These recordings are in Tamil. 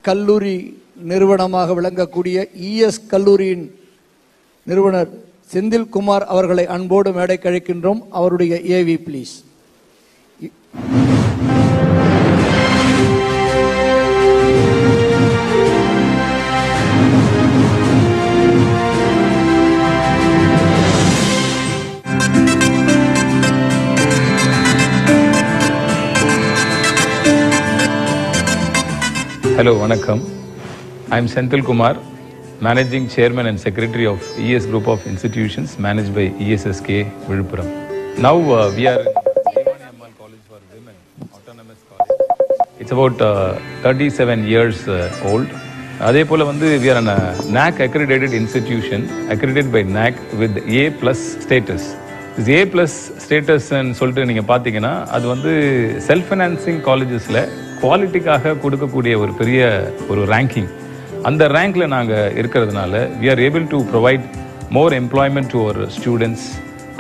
கல்லூரி நிறுவனமாக விளங்கக்கூடிய இஎஸ் கல்லூரியின் நிறுவனர் செந்தில்குமார் அவர்களை அன்போடு மேடைக்கு அழைக்கின்றோம். அவருடைய AV please. Hello, Vanakkam. I am Senthil Kumar, Managing Chairman and Secretary of ES Group of Institutions managed by ESSK Viluppuram. Now we are in Devani Ammal College for Women, Autonomous College. It's about 37 years old. அதே போல we are an NAC accredited institution, accredited by NAC with A+ status. This A+ status ன்னு சொல்லிட்டு நீங்க பாத்தீங்கன்னா அது செல்ஃப் ஃபைனான்சிங் காலேஜஸ்ல குவாலிட்டிக்காக கொடுக்கக்கூடிய ஒரு பெரிய ஒரு ரேங்கிங். அந்த ரேங்க்ல நாங்க இருக்கிறதுனால we are able to provide more employment to our students.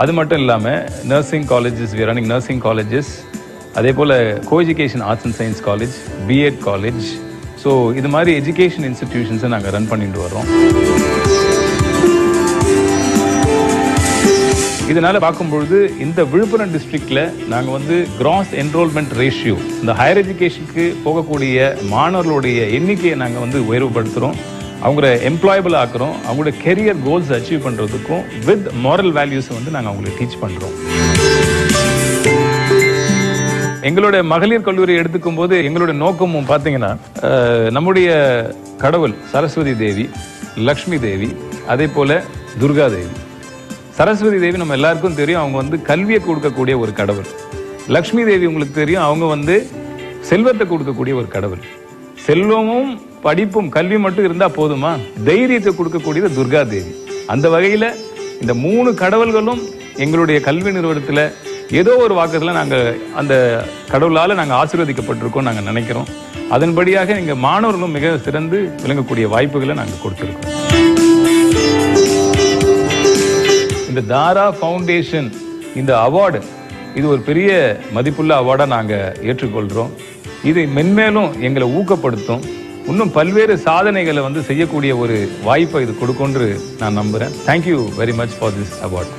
அது மட்டும் இல்லாம nursing colleges, we are running nursing colleges. அதே போல co-education arts and science college, B.Ed college. So இது மாதிரி எஜுகேஷன் இன்ஸ்டிடியூஷன்ஸை நாங்கள் ரன் பண்ணிட்டு வர்றோம். இதனால பார்க்கும்பொழுது இந்த விழுப்புரம் டிஸ்ட்ரிக்ட்ல நாங்கள் கிராஸ் என்ரோல்மெண்ட் ரேஷியோ, இந்த ஹையர் எஜுகேஷனுக்கு போகக்கூடிய மாணவர்களுடைய எண்ணிக்கையை நாங்கள் உயர்வுபடுத்துகிறோம், அவங்கள எம்ப்ளாயபிள் ஆக்குறோம், அவங்களோட கெரியர் கோல்ஸ் அச்சீவ் பண்ணுறதுக்கும் வித் மாரல் வேல்யூஸை நாங்கள் அவங்களுக்கு டீச் பண்ணுறோம். எங்களோட மகளிர் கல்லூரி எடுத்துக்கும் போது எங்களோட நோக்கமும் பார்த்தீங்கன்னா நம்முடைய கடவுள் சரஸ்வதி தேவி, லக்ஷ்மி தேவி, அதே போல துர்கா தேவி. சரஸ்வதி தேவி நம்ம எல்லாருக்கும் தெரியும், அவங்க கல்வியை கொடுக்கக்கூடிய ஒரு கடவுள். லக்ஷ்மி தேவி உங்களுக்கு தெரியும், அவங்க செல்வத்தை கொடுக்கக்கூடிய ஒரு கடவுள். செல்வமும் படிப்பும் கல்வி மட்டும் இருந்தா போதுமா, தைரியத்தை கொடுக்கக்கூடியது துர்கா தேவி. அந்த வகையில இந்த 3 கடவுள்களும் எங்களுடைய கல்வி நிறுவனத்துல ஏதோ ஒரு வாக்கத்துல நாங்க அந்த கடவுளால நாங்க ஆசீர்வதிக்கப்பட்டிருக்கோம் நாங்க நினைக்கிறோம். அதன்படியாக எங்க மாணவர்களும் மிக சிறந்து விளங்கக்கூடிய வாய்ப்புகளை நாங்க கொடுத்திருக்கோம். இந்த தாரா ஃபவுண்டேஷன் இந்த அவார்டு, இது ஒரு பெரிய மதிப்புள்ள அவார்டா நாங்க ஏற்றுக்கொள்றோம். இது மென்மேலும் எங்களை ஊக்கப்படுத்தும், இன்னும் பல்வேறு சாதனைகளை செய்யக்கூடிய ஒரு வாய்ப்பை இது கொடுக்கும்னு நான் நம்புறேன். Thank you very much for this award.